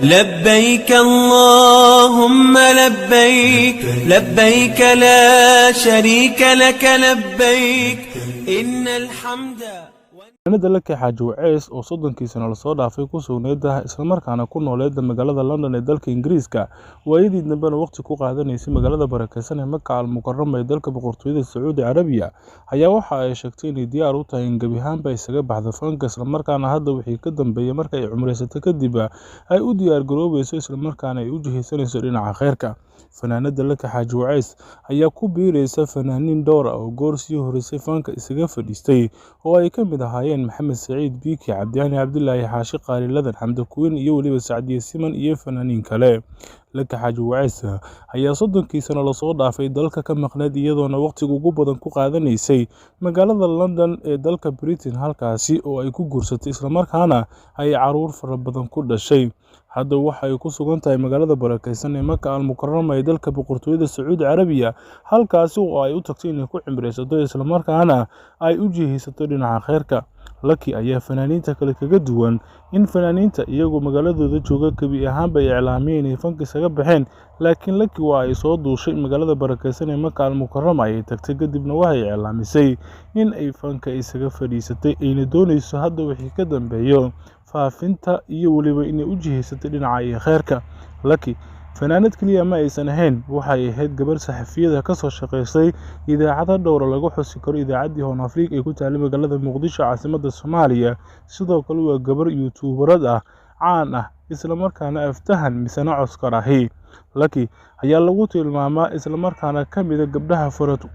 لبيك اللهم لبيك لبيك لا شريك لك لبيك إن الحمد. Fanaanada Lucky Xaaji Waceys oo 30 sano la soo dhaafay ku sugnayd isla markaana ku nooleed magaalada London ee dalka Ingiriiska waayadii dambena waqti ku qaadanaysay magaalada barakeysan ee Makka al-Mukarrama ee dalka Boqortooyada Sacuudi Carabiya ayaa waxa ay sheegtay in diyaar u tahay in gabi ahaanba isaga baxdo fanka isla markaana hadda wixii ka dambeeyay markay ay cumreysatay kadib ay u diyaar garoobayso isla markaana ay u jihaysanayso dhinaca khayrka. Fanaanada Lucky Xaaji Waceys ayaa ku biiraysa fanaaniin dhowr ah oo goor sii horeysay fanka isaga fadhiistay oo ay ka mid ahaayeen Maxamed Saciid Biiki, Cabdiyaani Cabdilaahi Xaashi Qaali Ladan, Xamdi Kuwiin iyo waliba Sacdiye Siman iyo fanaaniin kale. Lucky Xaaji Waceys ayaa 30 sano la soo dhaafay dalka ka maqnayd iyadoona waqtiga ugu badan ku qaadanaysay magaalada London ee dalka Britain halkaasi oo ay ku guursatay isla markaana ay caruur fara badan ku dhashay. Hadda waxa ay ku sugan tahay magaalada barakeysan ee Makka al-Mukarrama ee dalka Boqortooyada Sacuudi Carabiya halkaasi oo ay u tagtay inay ku cimreysato isla markaana ay u jihaysato dhinaca khayrka. Lucky ayaa fanaaniinta kale kaga duwan in fanaaniinta iyagoo magaaladooda jooga kabi ahaanba ay iclaamiyeen inay fanka isaga baxeen, laakiin Lucky waa ay soo duushay magaalada barakeysan ee Makka al-Mukarrama ay tagtay kadibna waxay iclaamisay in ay fanka isaga fadhiisatay ayna doonayso hadda wixii ka dambeeyo faafinta iyo waliba inay u jihaysatay dhinaca khayrka. Lucky fanaanad kaliya ma aysan ahayn, waxay ahayd gabar saxafiyada ka soo shaqeysay idaacada dhowr lagu xusi karo idaacaddii Horn Afrika ee ku taallay magaalada Muqdisho caasimadda Soomaaliya. Sidoo kale waa gabar YouTuberad ah caan ah isla markaana aftahan misana Oscar ahi. Lucky ayaa lagu tilmaamaa isla markaana ka mid ah gabdhaha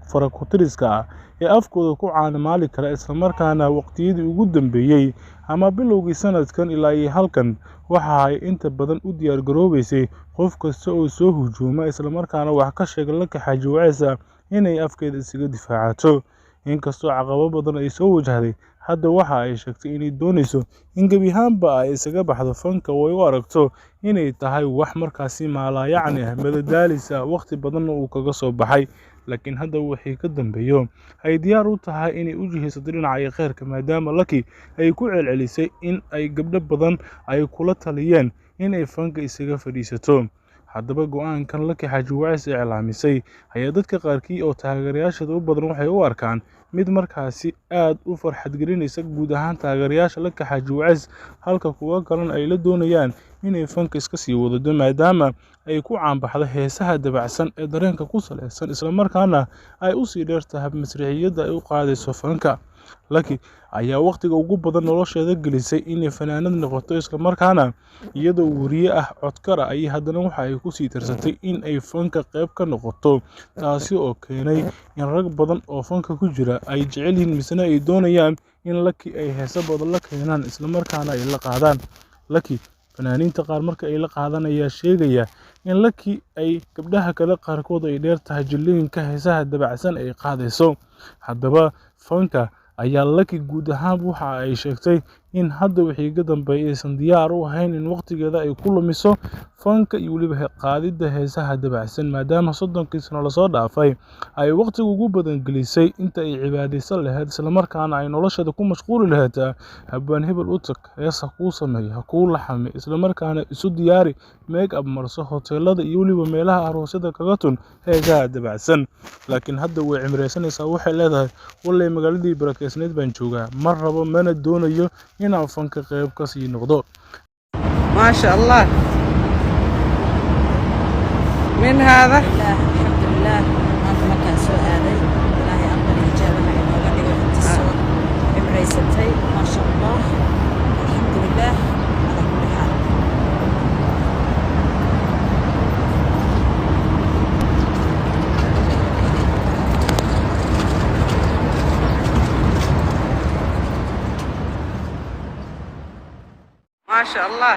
farakutiriska ah ee afkooda ku caanamaali kara isla markaana waqtiyadii ugu dambeeyay ama bilowgii sanadkan ilaa iyo halkan waxa ay inta badan u diyaar garoobaysay qof kasta oo soo hujuuma isla markaana wax ka sheega Lucky Xaaji Waceys inay afkeeda isaga difaacato. Inkastoo caqabado badan ay soo wajahday, hadda waxa ay sheegtay inay doonayso in gabi ahaanba ay isaga baxdo fanka oo ay u aragto inay tahay wax markaasi maalayacni ah madadaalisa waqti badanna uu kaga soo baxay, laakiin hadda wixii ka dambeeyo ay diyaar u tahay inay u jihaysato dhinaca khayrka maadaama Lucky ay ku celcelisay in ay gabdho badan ay kula taliyeen inay fanka isaga fadhiisato. Haddaba go'aankan Lucky Xaaji Waceys ee iclaamisay ayaa dadka qaarkii oo taageerayaasha u badan waxay u arkaan mid markaasi aad u farxad gelinaysa guud ahaan taageerayaasha Lucky Xaaji Waceys, halka kuwa kalena ay la doonayaan inay fanka iska sii wado maadaama ay ku caanbaxdo heesaha dabacsan ee dareenka ku saleysan isla markaana ay u sii dheertahay masraxiyadda ay u qaadayso fanka. Lucky ayaa waqtiga ugu badan nolosheeda gelisay inay fanaanad noqoto isla markaana iyadoo wariye ah codkar ah ay haddana waxa ay ku sii tirsatay in ay fanka qayb ka noqoto, taasi oo keenay in rag badan oo fanka ku jira ay jecel yihiin misna ay doonayaan in Lucky ay heeso badan la keenaan isla markaana ay la qaadaan. Lucky fanaaniinta qaar marka ay la qaadanaya sheegaya in Lucky ay gabdhaha kale qaarkood ay dheer tahay jilooyinka heesaha dabacsan ay qaadayso. Haddaba fanka ayaa Lucky guud ahaan waxa ay sheegtay in hadda wixii ka dambeeyay aysan diyaar u ahayn in waqtigeeda ay ku lumiso fanka iyo waliba qaadida heesaha dabacsan maadaama 30 sano la soo dhaafay ay waqtiga ugu badan gelisay inta ay cibaadaysan lahayd isla markaana ay nolosheeda ku mashquuli lahayd habaan hebel u tag heesa ku sameeyo ku laxame isla markaana isu diyaari make up marso hoteelada iyo waliba meelaha aroosyada kaga tun heesaha dabacsan. Laakiin hadda way cimreysanaysaa, waxay leedahay wallahi magaaladii barakeysneed baan joogaa mar rabo mana doonayo inaan fanka qayb ka sii noqdo. ما شاء الله من هذا الحمد لله maanta markaan soo aaday ilaahay aqbal ijaabana inooga dhigo inta soo cimraysatay ma sha Allah alxamdulilah ala kulli xaal. ما شاء الله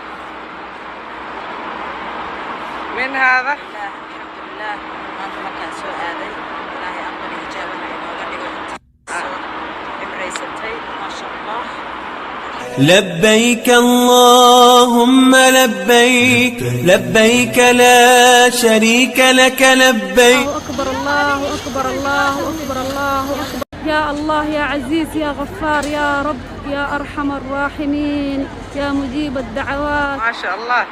من هذا الحمد لله maanta markaan soo aaday ilaahay aqbal ijaabana inooga dhigo inta soo cimraysatay ma sha Allah. لبيك اللهم لبيك لبيك لا شريك لك لبيك. الله أكبر الله أكبر الله أكبر الله أكبر. يا الله يا عزيز يا غفار يا رب يا أرحم الراحمين يا مجيب الدعوات. ما شاء الله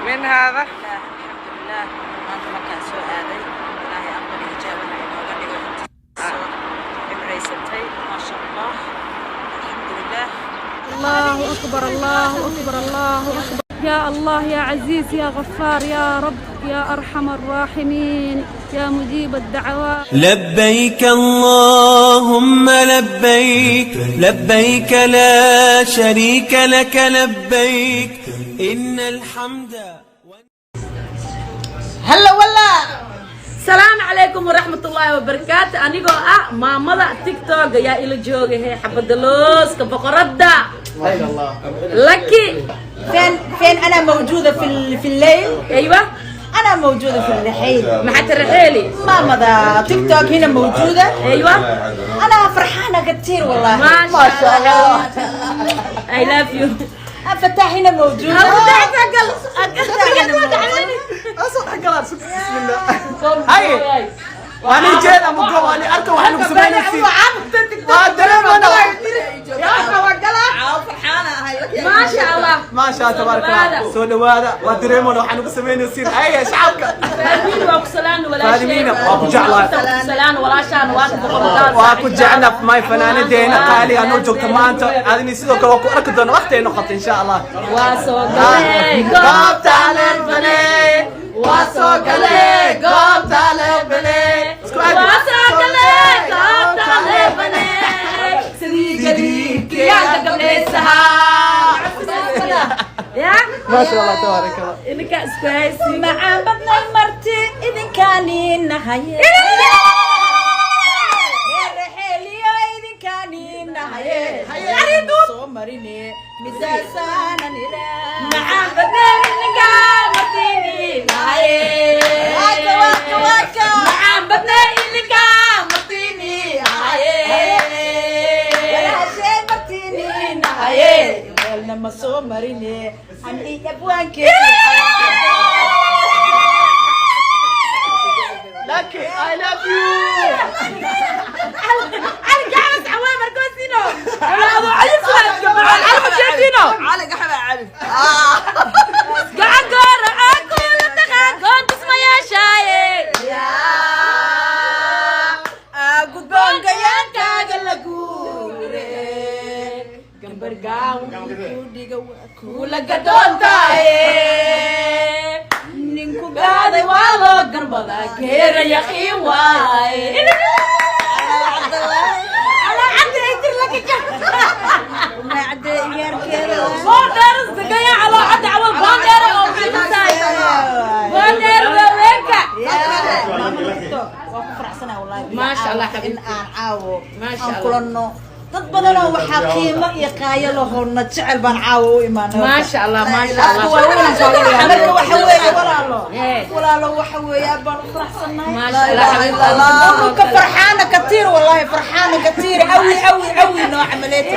من هذا الحمد لله ما أنت مكان سوء هذا إلهي أقبل إجابة إنه قال إمريستي ما شاء الله الحمد لله. الله أكبر الله أكبر الله أكبر. يا الله يا عزيز يا غفار يا رب يا أرحم الراحمين يا مجيب الدعوات. لبيك اللهم لبيك لبيك لا شريك لك لبيك إن الحمد هلا والله. السلام عليكم ورحمة الله وبركاته. أنا جو ماما تيك توك يا إلى جوجي هي حبة دلوس كبقردة. لكي فين أنا موجودة في الليل؟ أيوة أنا موجودة في الرحيل. ما حتى رحيلي ماما ذا تيك توك هنا موجودة. أيوة أنا فرحانة كتير والله. ما شاء الله. I love you. فتاح هنا موجودة. فتاح هاي وأنا جيت أمك وأنا أركب وأنا بسمعني كثير. ما شاء الله ما شاء الله تبارك الله. سوى هذا ودريمون وحنا بسمعني يصير. هاي شعبك. فاهمين واكو سلان ولا شيء. فاهمين واكو جعلة. سلان ولا شان واكو بقردان. واكو جعلة في ماي فنانة دينا قالي أنا جوك تمانتو. هذه نسيتك واكو أركضون وقتين نقط إن شاء الله. واسوق عليه قبط على البني. واسوق عليه قبط على البني. واسوق عليه قبط على البني. سدي قريب كيانك قبل السهار. يا ما شاء الله تبارك الله. إنك اسكويسي مع بدنا مرتي إذن كانين نهاية. الرحيل إذن كانين نهاية. صومريني مزاسانا نرا. مع بدنا مرتي نهاية. مع بدنا مرتي نهاية. لما صومريني عندي أبوانك. لكن I love you. أنا قاعد أسوي مركوسينو. أنا عايز أنا جايبينو. على قحبة علي. قاعد أقرأ أكل التخاذ تسمع يا شاي. يا أقول بانجيان كاغلكوري. برقاو كولا قدون تاي نينكو قاضي والو قربضا كير يا خي واي على عدي يدير لك ما عدي يار كذا. بوندر زقيا على عدي عوال بوندر او حتى بوندر وينكا وفرح سنة والله. ما شاء الله إن أنا عاو. ما شاء الله. كلنا dad badan oo waxa qiimo iyo qaaya lahoona jecel baan caawo u imaanay. ما شاء الله ما شاء الله. marka waxa weeye walaalo waxa weeye baan u faraxsanahay. ما شاء الله حبيبتي. ka farxaana katiir wallahi farxaana katiir awi noo camalayta.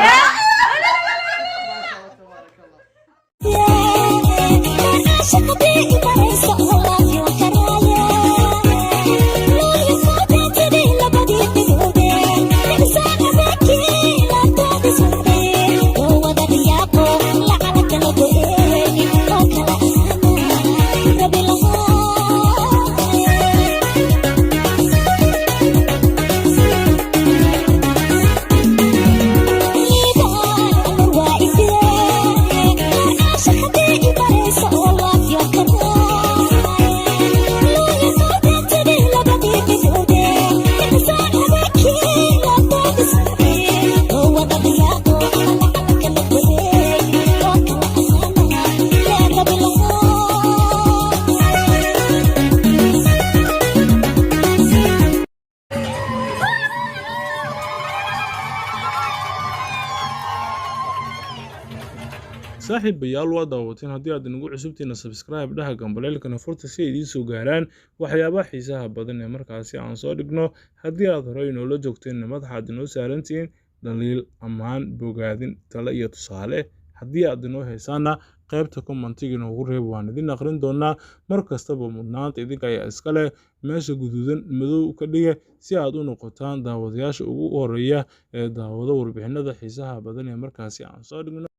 saaxiibayaal waa daawateen haddii aad inagu cusubtiina subscribe dhaha gambaleelkana furta si ay idiin soo gaaraan waxyaabaha xiisaha badan ee markaasi aan soo dhigno haddii aad horey inoola joogteenna madaxaad inoo saarantihiin dhaliil ammaan bogaadin tale iyo tusaale haddii aad inoo haysaana qaybta commentiga inoogu reeb waan idin aqrin doonaa mar kastaba mudnaanta idinka ayaa iska leh meesha guduudan madow ka dhiga si aad u noqotaan daawadayaasha ugu horeeya ee daawada warbixinada xiisaha badan ee markaasi aan soo dhigno